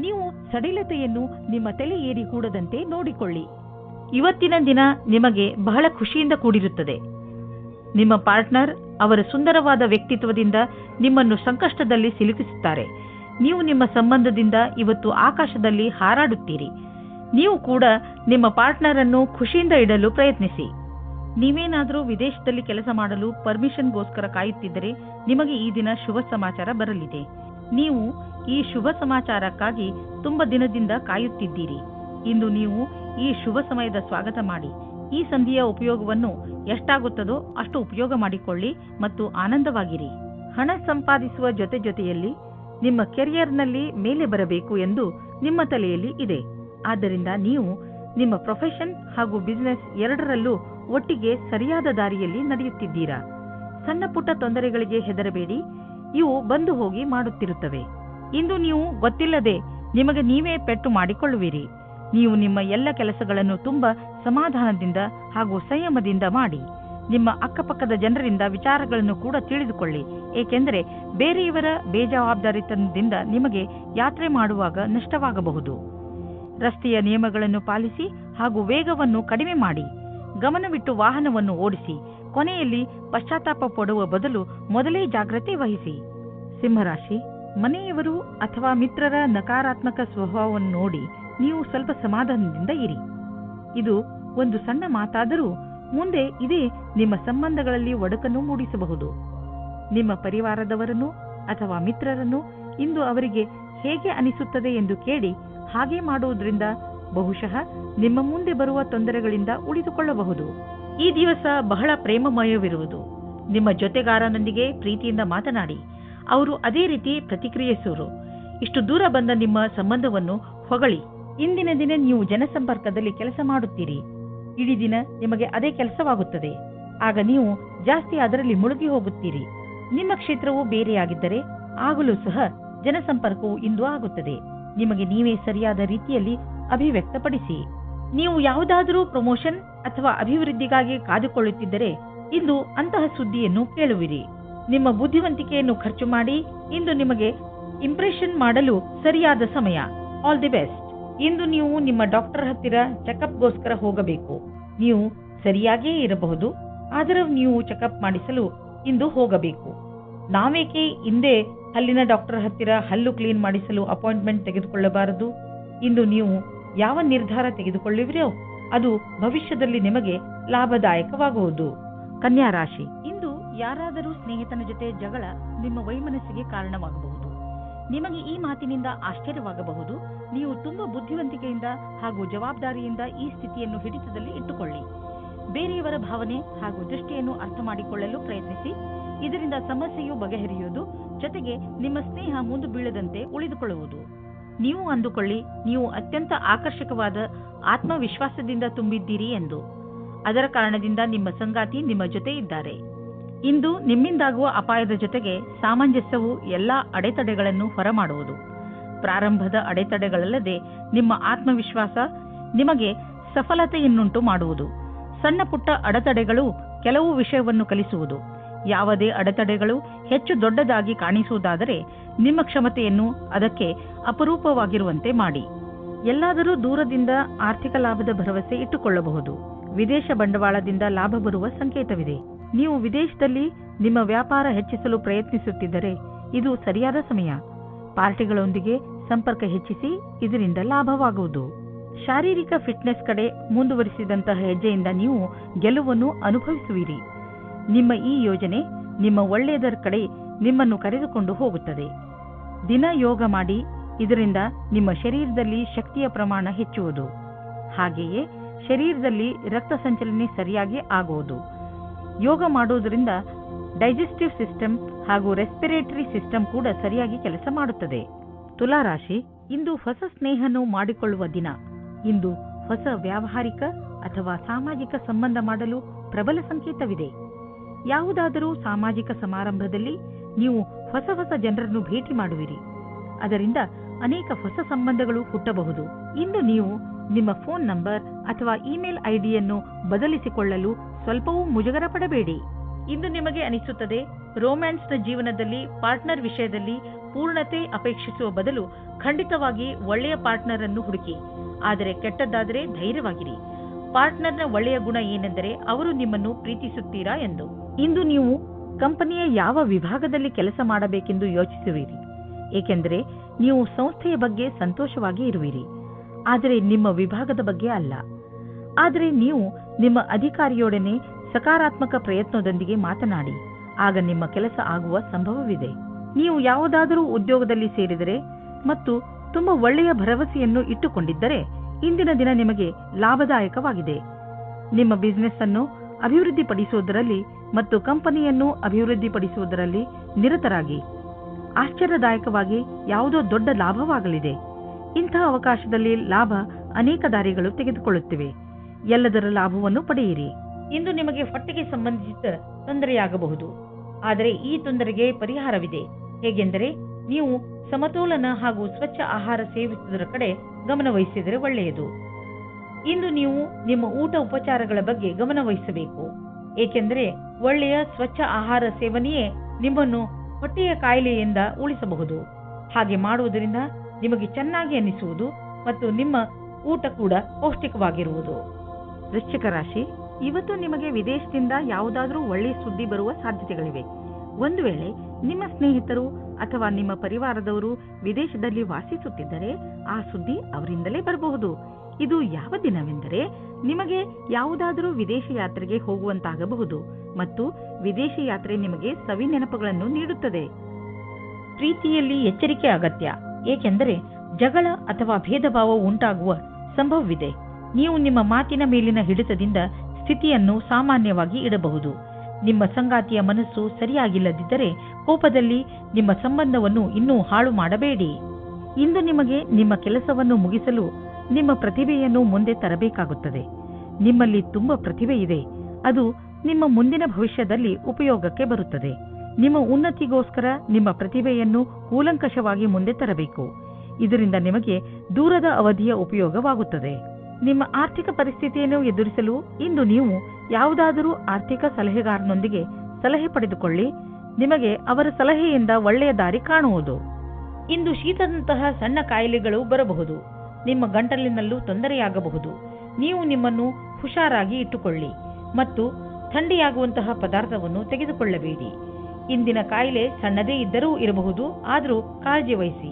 ನೀವು ಸಡಿಲತೆಯನ್ನು ನಿಮ್ಮ ತಲೆ ಏರಿ ಕೂಡದಂತೆ ನೋಡಿಕೊಳ್ಳಿ. ಇವತ್ತಿನ ದಿನ ನಿಮಗೆ ಬಹಳ ಖುಷಿಯಿಂದ ಕೂಡಿರುತ್ತದೆ. ನಿಮ್ಮ ಪಾರ್ಟ್ನರ್ ಅವರ ಸುಂದರವಾದ ವ್ಯಕ್ತಿತ್ವದಿಂದ ನಿಮ್ಮನ್ನು ಸಂಕಷ್ಟದಲ್ಲಿ ಸಿಲುಕಿಸುತ್ತಾರೆ. ನೀವು ನಿಮ್ಮ ಸಂಬಂಧದಿಂದ ಇವತ್ತು ಆಕಾಶದಲ್ಲಿ ಹಾರಾಡುತ್ತೀರಿ. ನೀವು ಕೂಡ ನಿಮ್ಮ ಪಾರ್ಟ್ನರ್ ಅನ್ನು ಖುಷಿಯಿಂದ ಇಡಲು ಪ್ರಯತ್ನಿಸಿ. ನೀವೇನಾದರೂ ವಿದೇಶದಲ್ಲಿ ಕೆಲಸ ಮಾಡಲು ಪರ್ಮಿಷನ್ಗೋಸ್ಕರ ಕಾಯುತ್ತಿದ್ದರೆ ನಿಮಗೆ ಈ ದಿನ ಶುಭ ಸಮಾಚಾರ ಬರಲಿದೆ. ನೀವು ಈ ಶುಭ ಸಮಾಚಾರಕ್ಕಾಗಿ ತುಂಬ ದಿನದಿಂದ ಕಾಯುತ್ತಿದ್ದೀರಿ. ಇಂದು ನೀವು ಈ ಶುಭ ಸಮಯದ ಸ್ವಾಗತ ಮಾಡಿ. ಈ ಸಂಧಿಯ ಉಪಯೋಗವನ್ನು ಎಷ್ಟಾಗುತ್ತದೋ ಅಷ್ಟು ಉಪಯೋಗ ಮಾಡಿಕೊಳ್ಳಿ ಮತ್ತು ಆನಂದವಾಗಿರಿ. ಹಣ ಸಂಪಾದಿಸುವ ಜೊತೆಯಲ್ಲಿ ನಿಮ್ಮ ಕೆರಿಯರ್ನಲ್ಲಿ ಮೇಲೆ ಬರಬೇಕು ಎಂದು ನಿಮ್ಮ ತಲೆಯಲ್ಲಿ ಇದೆ. ಆದ್ದರಿಂದ ನೀವು ನಿಮ್ಮ ಪ್ರೊಫೆಷನ್ ಹಾಗೂ ಬಿಸಿನೆಸ್ ಎರಡರಲ್ಲೂ ಒಟ್ಟಿಗೆ ಸರಿಯಾದ ದಾರಿಯಲ್ಲಿ ನಡೆಯುತ್ತಿದ್ದೀರಾ. ಸಣ್ಣ ಪುಟ್ಟ ತೊಂದರೆಗಳಿಗೆ ಹೆದರಬೇಡಿ, ಇವು ಬಂದು ಹೋಗಿ ಮಾಡುತ್ತಿರುತ್ತವೆ. ಇಂದು ನೀವು ಗೊತ್ತಿಲ್ಲದೆ ನಿಮಗೆ ನೀವೇ ಪೆಟ್ಟು ಮಾಡಿಕೊಳ್ಳುವಿರಿ. ನೀವು ನಿಮ್ಮ ಎಲ್ಲ ಕೆಲಸಗಳನ್ನು ತುಂಬಾ ಸಮಾಧಾನದಿಂದ ಹಾಗೂ ಸಂಯಮದಿಂದ ಮಾಡಿ. ನಿಮ್ಮ ಅಕ್ಕಪಕ್ಕದ ಜನರಿಂದ ವಿಚಾರಗಳನ್ನು ಕೂಡ ತಿಳಿದುಕೊಳ್ಳಿ, ಏಕೆಂದರೆ ಬೇರೆಯವರ ಬೇಜವಾಬ್ದಾರಿತನದಿಂದ ನಿಮಗೆ ಯಾತ್ರೆ ಮಾಡುವಾಗ ನಷ್ಟವಾಗಬಹುದು. ರಸ್ತೆಯ ನಿಯಮಗಳನ್ನು ಪಾಲಿಸಿ ಹಾಗೂ ವೇಗವನ್ನು ಕಡಿಮೆ ಮಾಡಿ. ಗಮನವಿಟ್ಟು ವಾಹನವನ್ನು ಓಡಿಸಿ. ಕೊನೆಯಲ್ಲಿ ಪಶ್ಚಾತ್ತಾಪ ಪಡುವ ಬದಲು ಮೊದಲೇ ಜಾಗ್ರತೆ ವಹಿಸಿ. ಸಿಂಹರಾಶಿ, ಮನೆಯವರು ಅಥವಾ ಮಿತ್ರರ ನಕಾರಾತ್ಮಕ ಸ್ವಭಾವವನ್ನು ನೋಡಿ ನೀವು ಸ್ವಲ್ಪ ಸಮಾಧಾನದಿಂದ ಇರಿ. ಇದು ಒಂದು ಸಣ್ಣ ಮಾತಾದರೂ ಮುಂದೆ ಇದೇ ನಿಮ್ಮ ಸಂಬಂಧಗಳಲ್ಲಿ ಒಡಕನ್ನು ಮೂಡಿಸಬಹುದು. ನಿಮ್ಮ ಪರಿವಾರದವರನ್ನು ಅಥವಾ ಮಿತ್ರರನ್ನು ಇಂದು ಅವರಿಗೆ ಹೇಗೆ ಅನಿಸುತ್ತದೆ ಎಂದು ಕೇಳಿ ಹಾಗೆ ಮಾಡುವುದರಿಂದ ಬಹುಶಃ ನಿಮ್ಮ ಮುಂದೆ ಬರುವ ತೊಂದರೆಗಳಿಂದ ಉಳಿದುಕೊಳ್ಳಬಹುದು. ಈ ದಿವಸ ಬಹಳ ಪ್ರೇಮಮಯವಿರುವುದು. ನಿಮ್ಮ ಜೊತೆಗಾರನೊಂದಿಗೆ ಪ್ರೀತಿಯಿಂದ ಮಾತನಾಡಿ. ಅವರು ಅದೇ ರೀತಿ ಪ್ರತಿಕ್ರಿಯಿಸುವರು. ಇಷ್ಟು ದೂರ ಬಂದ ನಿಮ್ಮ ಸಂಬಂಧವನ್ನು ಹೊಗಳಿ. ಇಂದಿನ ದಿನ ನೀವು ಜನಸಂಪರ್ಕದಲ್ಲಿ ಕೆಲಸ ಮಾಡುತ್ತೀರಿ. ಇಡೀ ದಿನ ನಿಮಗೆ ಅದೇ ಕೆಲಸವಾಗುತ್ತದೆ. ಆಗ ನೀವು ಜಾಸ್ತಿ ಅದರಲ್ಲಿ ಮುಳುಗಿ ಹೋಗುತ್ತೀರಿ. ನಿಮ್ಮ ಕ್ಷೇತ್ರವು ಬೇರೆಯಾಗಿದ್ದರೆ ಆಗಲೂ ಸಹ ಜನಸಂಪರ್ಕವು ಇಂದು ಆಗುತ್ತದೆ. ನಿಮಗೆ ನೀವೇ ಸರಿಯಾದ ರೀತಿಯಲ್ಲಿ ಅಭಿವ್ಯಕ್ತಪಡಿಸಿ. ನೀವು ಯಾವುದಾದರೂ ಪ್ರಮೋಷನ್ ಅಥವಾ ಅಭಿವೃದ್ಧಿಗಾಗಿ ಕಾದುಕೊಳ್ಳುತ್ತಿದ್ದರೆ ಇಂದು ಅಂತಹ ಸುದ್ದಿಯನ್ನು ಕೇಳುವಿರಿ. ನಿಮ್ಮ ಬುದ್ಧಿವಂತಿಕೆಯನ್ನು ಖರ್ಚು ಮಾಡಿ. ಇಂದು ನಿಮಗೆ ಇಂಪ್ರೆಷನ್ ಮಾಡಲು ಸರಿಯಾದ ಸಮಯ. All the best. ಇಂದು ನೀವು ನಿಮ್ಮ ಡಾಕ್ಟರ್ ಹತ್ತಿರ ಚೆಕಪ್ಗೋಸ್ಕರ ಹೋಗಬೇಕು. ನೀವು ಸರಿಯಾಗಿಯೇ ಇರಬಹುದು, ಆದರೆ ನೀವು ಚೆಕಪ್ ಮಾಡಿಸಲು ಇಂದು ಹೋಗಬೇಕು. ನಾವೇಕೆ ಹಿಂದೆ ಹಲ್ಲಿನ ಡಾಕ್ಟರ್ ಹತ್ತಿರ ಹಲ್ಲು ಕ್ಲೀನ್ ಮಾಡಿಸಲು ಅಪಾಯಿಂಟ್ಮೆಂಟ್ ತೆಗೆದುಕೊಳ್ಳಬಾರದು? ಇಂದು ನೀವು ಯಾವ ನಿರ್ಧಾರ ತೆಗೆದುಕೊಳ್ಳುವಿರೋ ಅದು ಭವಿಷ್ಯದಲ್ಲಿ ನಿಮಗೆ ಲಾಭದಾಯಕವಾಗುವುದು. ಕನ್ಯಾ ರಾಶಿ, ಇಂದು ಯಾರಾದರೂ ಸ್ನೇಹಿತನ ಜೊತೆ ಜಗಳ ನಿಮ್ಮ ವೈಮನಸ್ಸಿಗೆ ಕಾರಣವಾಗಬಹುದು. ನಿಮಗೆ ಈ ಮಾತಿನಿಂದ ಆಶ್ಚರ್ಯವಾಗಬಹುದು. ನೀವು ತುಂಬಾ ಬುದ್ಧಿವಂತಿಕೆಯಿಂದ ಹಾಗೂ ಜವಾಬ್ದಾರಿಯಿಂದ ಈ ಸ್ಥಿತಿಯನ್ನು ಹಿಡಿತದಲ್ಲಿ ಇಟ್ಟುಕೊಳ್ಳಿ. ಬೇರೆಯವರ ಭಾವನೆ ಹಾಗೂ ದೃಷ್ಟಿಯನ್ನು ಅರ್ಥ ಮಾಡಿಕೊಳ್ಳಲು ಪ್ರಯತ್ನಿಸಿ. ಇದರಿಂದ ಸಮಸ್ಯೆಯು ಬಗೆಹರಿಯುವುದು, ಜೊತೆಗೆ ನಿಮ್ಮ ಸ್ನೇಹ ಮುಂದೆ ಬೀಳದಂತೆ ಉಳಿದುಕೊಳ್ಳುವುದು. ನೀವು ಅಂದುಕೊಳ್ಳಿ, ನೀವು ಅತ್ಯಂತ ಆಕರ್ಷಕವಾದ ಆತ್ಮವಿಶ್ವಾಸದಿಂದ ತುಂಬಿದ್ದೀರಿ ಎಂದು. ಅದರ ಕಾರಣದಿಂದ ನಿಮ್ಮ ಸಂಗಾತಿ ನಿಮ್ಮ ಜೊತೆ ಇದ್ದಾರೆ. ಇಂದು ನಿಮ್ಮಿಂದಾಗುವ ಅಪಾಯದ ಜೊತೆಗೆ ಸಾಮಂಜಸ್ಯವು ಎಲ್ಲಾ ಅಡೆತಡೆಗಳನ್ನು ಹೊರಮಾಡುವುದು. ಪ್ರಾರಂಭದ ಅಡೆತಡೆಗಳಲ್ಲದೆ ನಿಮ್ಮ ಆತ್ಮವಿಶ್ವಾಸ ನಿಮಗೆ ಸಫಲತೆಯನ್ನುಂಟು ಮಾಡುವುದು. ಸಣ್ಣ ಪುಟ್ಟ ಅಡೆತಡೆಗಳು ಕೆಲವು ವಿಷಯವನ್ನು ಕಲಿಸುವುದು. ಯಾವುದೇ ಅಡೆತಡೆಗಳು ಹೆಚ್ಚು ದೊಡ್ಡದಾಗಿ ಕಾಣಿಸುವುದಾದರೆ ನಿಮ್ಮ ಕ್ಷಮತೆಯನ್ನು ಅದಕ್ಕೆ ಅಪರೂಪವಾಗಿರುವಂತೆ ಮಾಡಿ. ಎಲ್ಲಾದರೂ ದೂರದಿಂದ ಆರ್ಥಿಕ ಲಾಭದ ಭರವಸೆ ಇಟ್ಟುಕೊಳ್ಳಬಹುದು. ವಿದೇಶ ಬಂಡವಾಳದಿಂದ ಲಾಭ ಬರುವ ಸಂಕೇತವಿದೆ. ನೀವು ವಿದೇಶದಲ್ಲಿ ನಿಮ್ಮ ವ್ಯಾಪಾರ ಹೆಚ್ಚಿಸಲು ಪ್ರಯತ್ನಿಸುತ್ತಿದ್ದರೆ ಇದು ಸರಿಯಾದ ಸಮಯ. ಪಾರ್ಟಿಗಳೊಂದಿಗೆ ಸಂಪರ್ಕ ಹೆಚ್ಚಿಸಿ, ಇದರಿಂದ ಲಾಭವಾಗುವುದು. ಶಾರೀರಿಕ ಫಿಟ್ನೆಸ್ ಕಡೆ ಮುಂದುವರಿಸಿದಂತಹ ಹೆಜ್ಜೆಯಿಂದ ನೀವು ಗೆಲುವನ್ನು ಅನುಭವಿಸುವಿರಿ. ನಿಮ್ಮ ಈ ಯೋಜನೆ ನಿಮ್ಮ ಒಳ್ಳೆಯದರ ಕಡೆ ನಿಮ್ಮನ್ನು ಕರೆದುಕೊಂಡು ಹೋಗುತ್ತದೆ. ದಿನ ಯೋಗ ಮಾಡಿ. ಇದರಿಂದ ನಿಮ್ಮ ಶರೀರದಲ್ಲಿ ಶಕ್ತಿಯ ಪ್ರಮಾಣ ಹೆಚ್ಚುವುದು. ಹಾಗೆಯೇ ಶರೀರದಲ್ಲಿ ರಕ್ತ ಸಂಚಲನೆ ಸರಿಯಾಗಿ ಆಗುವುದು. ಯೋಗ ಮಾಡುವುದರಿಂದ ಡೈಜೆಸ್ಟಿವ್ ಸಿಸ್ಟಮ್ ಹಾಗೂ ರೆಸ್ಪಿರೇಟರಿ ಸಿಸ್ಟಮ್ ಕೂಡ ಸರಿಯಾಗಿ ಕೆಲಸ ಮಾಡುತ್ತದೆ. ತುಲಾರಾಶಿ, ಇಂದು ಹೊಸ ಸ್ನೇಹವನ್ನು ಮಾಡಿಕೊಳ್ಳುವ ದಿನ. ಇಂದು ಹೊಸ ವ್ಯಾವಹಾರಿಕ ಅಥವಾ ಸಾಮಾಜಿಕ ಸಂಬಂಧ ಮಾಡಲು ಪ್ರಬಲ ಸಂಕೇತವಿದೆ. ಯಾವುದಾದರೂ ಸಾಮಾಜಿಕ ಸಮಾರಂಭದಲ್ಲಿ ನೀವು ಹೊಸ ಹೊಸ ಜನರನ್ನು ಭೇಟಿ ಮಾಡುವಿರಿ. ಅದರಿಂದ ಅನೇಕ ಹೊಸ ಸಂಬಂಧಗಳು ಹುಟ್ಟಬಹುದು. ಇಂದು ನೀವು ನಿಮ್ಮ ಫೋನ್ ನಂಬರ್ ಅಥವಾ ಇಮೇಲ್ ಐಡಿಯನ್ನು ಬದಲಿಸಿಕೊಳ್ಳಲು ಸ್ವಲ್ಪವೂ ಮುಜುಗರ ಪಡಬೇಡಿ. ಇಂದು ನಿಮಗೆ ಅನಿಸುತ್ತದೆ ರೋಮ್ಯಾನ್ಸ್ನ ಜೀವನದಲ್ಲಿ ಪಾರ್ಟ್ನರ್ ವಿಷಯದಲ್ಲಿ ಪೂರ್ಣತೆ ಅಪೇಕ್ಷಿಸುವ ಬದಲು ಖಂಡಿತವಾಗಿ ಒಳ್ಳೆಯ ಪಾರ್ಟ್ನರ್ ಅನ್ನು ಹುಡುಕಿ. ಆದರೆ ಕೆಟ್ಟದ್ದಾದರೆ ಧೈರ್ಯವಾಗಿರಿ. ಪಾರ್ಟ್ನರ್ನ ಒಳ್ಳೆಯ ಗುಣ ಏನೆಂದರೆ ಅವರು ನಿಮ್ಮನ್ನು ಪ್ರೀತಿಸುತ್ತೀರಾ ಎಂದು. ಇಂದು ನೀವು ಕಂಪನಿಯ ಯಾವ ವಿಭಾಗದಲ್ಲಿ ಕೆಲಸ ಮಾಡಬೇಕೆಂದು ಯೋಚಿಸುವಿರಿ, ಏಕೆಂದರೆ ನೀವು ಸಂಸ್ಥೆಯ ಬಗ್ಗೆ ಸಂತೋಷವಾಗಿ ಇರುವಿರಿ, ಆದರೆ ನಿಮ್ಮ ವಿಭಾಗದ ಬಗ್ಗೆ ಅಲ್ಲ. ಆದರೆ ನೀವು ನಿಮ್ಮ ಅಧಿಕಾರಿಯೊಡನೆ ಸಕಾರಾತ್ಮಕ ಪ್ರಯತ್ನದೊಂದಿಗೆ ಮಾತನಾಡಿ, ಆಗ ನಿಮ್ಮ ಕೆಲಸ ಆಗುವ ಸಂಭವವಿದೆ. ನೀವು ಯಾವುದಾದರೂ ಉದ್ಯೋಗದಲ್ಲಿ ಸೇರಿದರೆ ಮತ್ತು ತುಂಬಾ ಒಳ್ಳೆಯ ಭರವಸೆಯನ್ನು ಇಟ್ಟುಕೊಂಡಿದ್ದರೆ ಇಂದಿನ ದಿನ ನಿಮಗೆ ಲಾಭದಾಯಕವಾಗಿದೆ. ನಿಮ್ಮ ಬಿಸಿನೆಸ್ ಅನ್ನು ಅಭಿವೃದ್ಧಿಪಡಿಸುವುದರಲ್ಲಿ ಮತ್ತು ಕಂಪನಿಯನ್ನು ಅಭಿವೃದ್ಧಿಪಡಿಸುವುದರಲ್ಲಿ ನಿರತರಾಗಿ. ಆಶ್ಚರ್ಯದಾಯಕವಾಗಿ ಯಾವುದೋ ದೊಡ್ಡ ಲಾಭವಾಗಲಿದೆ. ಇಂತಹ ಅವಕಾಶದಲ್ಲಿ ಲಾಭ ಅನೇಕ ದಾರಿಗಳು ತೆಗೆದುಕೊಳ್ಳುತ್ತಿವೆ. ಎಲ್ಲದರ ಲಾಭವನ್ನು ಪಡೆಯಿರಿ. ಇಂದು ನಿಮಗೆ ಹೊಟ್ಟೆಗೆ ಸಂಬಂಧಿಸಿದ ತೊಂದರೆಯಾಗಬಹುದು, ಆದರೆ ಈ ತೊಂದರೆಗೆ ಪರಿಹಾರವಿದೆ. ಹೇಗೆಂದರೆ ನೀವು ಸಮತೋಲನ ಹಾಗೂ ಸ್ವಚ್ಛ ಆಹಾರ ಸೇವಿಸುವುದರ ಕಡೆ ಗಮನವಹಿಸಿದರೆ ಒಳ್ಳೆಯದು. ಇಂದು ನೀವು ನಿಮ್ಮ ಊಟ ಉಪಚಾರಗಳ ಬಗ್ಗೆ ಗಮನವಹಿಸಬೇಕು, ಏಕೆಂದರೆ ಒಳ್ಳೆಯ ಸ್ವಚ್ಛ ಆಹಾರ ಸೇವನೆಯೇ ನಿಮ್ಮನ್ನು ಹೊಟ್ಟೆಯ ಕಾಯಿಲೆಯಿಂದ ಉಳಿಸಬಹುದು. ಹಾಗೆ ಮಾಡುವುದರಿಂದ ನಿಮಗೆ ಚೆನ್ನಾಗಿ ಅನಿಸುವುದು ಮತ್ತು ನಿಮ್ಮ ಊಟ ಕೂಡ ಪೌಷ್ಟಿಕವಾಗಿರುವುದು. ವೃಶ್ಚಿಕ ರಾಶಿ, ಇವತ್ತು ನಿಮಗೆ ವಿದೇಶದಿಂದ ಯಾವುದಾದರೂ ಒಳ್ಳೆಯ ಸುದ್ದಿ ಬರುವ ಸಾಧ್ಯತೆಗಳಿವೆ. ಒಂದು ವೇಳೆ ನಿಮ್ಮ ಸ್ನೇಹಿತರು ಅಥವಾ ನಿಮ್ಮ ಪರಿವಾರದವರು ವಿದೇಶದಲ್ಲಿ ವಾಸಿಸುತ್ತಿದ್ದರೆ ಆ ಸುದ್ದಿ ಅವರಿಂದಲೇ ಬರಬಹುದು. ಇದು ಯಾವ ದಿನವೆಂದರೆ ನಿಮಗೆ ಯಾವುದಾದರೂ ವಿದೇಶ ಯಾತ್ರೆಗೆ ಹೋಗುವಂತಾಗಬಹುದು ಮತ್ತು ವಿದೇಶ ಯಾತ್ರೆ ನಿಮಗೆ ಸವಿ ನೆನಪುಗಳನ್ನು ನೀಡುತ್ತದೆ. ಪ್ರೀತಿಯಲ್ಲಿ ಎಚ್ಚರಿಕೆ ಅಗತ್ಯ, ಏಕೆಂದರೆ ಜಗಳ ಅಥವಾ ಭೇದ ಭಾವ ಉಂಟಾಗುವ ಸಂಭವವಿದೆ. ನೀವು ನಿಮ್ಮ ಮಾತಿನ ಮೇಲಿನ ಹಿಡಿತದಿಂದ ಸ್ಥಿತಿಯನ್ನು ಸಾಮಾನ್ಯವಾಗಿ ಇಡಬಹುದು. ನಿಮ್ಮ ಸಂಗಾತಿಯ ಮನಸ್ಸು ಸರಿಯಾಗಿಲ್ಲದಿದ್ದರೆ ಕೋಪದಲ್ಲಿ ನಿಮ್ಮ ಸಂಬಂಧವನ್ನು ಇನ್ನೂ ಹಾಳು ಮಾಡಬೇಡಿ. ಇಂದು ನಿಮಗೆ ನಿಮ್ಮ ಕೆಲಸವನ್ನು ಮುಗಿಸಲು ನಿಮ್ಮ ಪ್ರತಿಭೆಯನ್ನು ಮುಂದೆ ತರಬೇಕಾಗುತ್ತದೆ. ನಿಮ್ಮಲ್ಲಿ ತುಂಬಾ ಪ್ರತಿಭೆ ಇದೆ, ಅದು ನಿಮ್ಮ ಮುಂದಿನ ಭವಿಷ್ಯದಲ್ಲಿ ಉಪಯೋಗಕ್ಕೆ ಬರುತ್ತದೆ. ನಿಮ್ಮ ಉನ್ನತಿಗೋಸ್ಕರ ನಿಮ್ಮ ಪ್ರತಿಭೆಯನ್ನು ಕೂಲಂಕಷವಾಗಿ ಮುಂದೆ ತರಬೇಕು. ಇದರಿಂದ ನಿಮಗೆ ದೂರದ ಅವಧಿಯ ಉಪಯೋಗವಾಗುತ್ತದೆ. ನಿಮ್ಮ ಆರ್ಥಿಕ ಪರಿಸ್ಥಿತಿಯನ್ನು ಎದುರಿಸಲು ಇಂದು ನೀವು ಯಾವುದಾದರೂ ಆರ್ಥಿಕ ಸಲಹೆಗಾರನೊಂದಿಗೆ ಸಲಹೆ ಪಡೆದುಕೊಳ್ಳಿ. ನಿಮಗೆ ಅವರ ಸಲಹೆಯಿಂದ ಒಳ್ಳೆಯ ದಾರಿ ಕಾಣುವುದು. ಇಂದು ಶೀತದಂತಹ ಸಣ್ಣ ಕಾಯಿಲೆಗಳು ಬರಬಹುದು. ನಿಮ್ಮ ಗಂಟಲಿನಲ್ಲೂ ತೊಂದರೆಯಾಗಬಹುದು. ನೀವು ನಿಮ್ಮನ್ನು ಹುಷಾರಾಗಿ ಇಟ್ಟುಕೊಳ್ಳಿ ಮತ್ತು ಥಂಡಿಯಾಗುವಂತಹ ಪದಾರ್ಥವನ್ನು ತೆಗೆದುಕೊಳ್ಳಬೇಡಿ. ಇಂದಿನ ಕಾಯಿಲೆ ಸಣ್ಣದೇ ಇದ್ದರೂ ಇರಬಹುದು, ಆದರೂ ಕಾಳಜಿ ವಹಿಸಿ.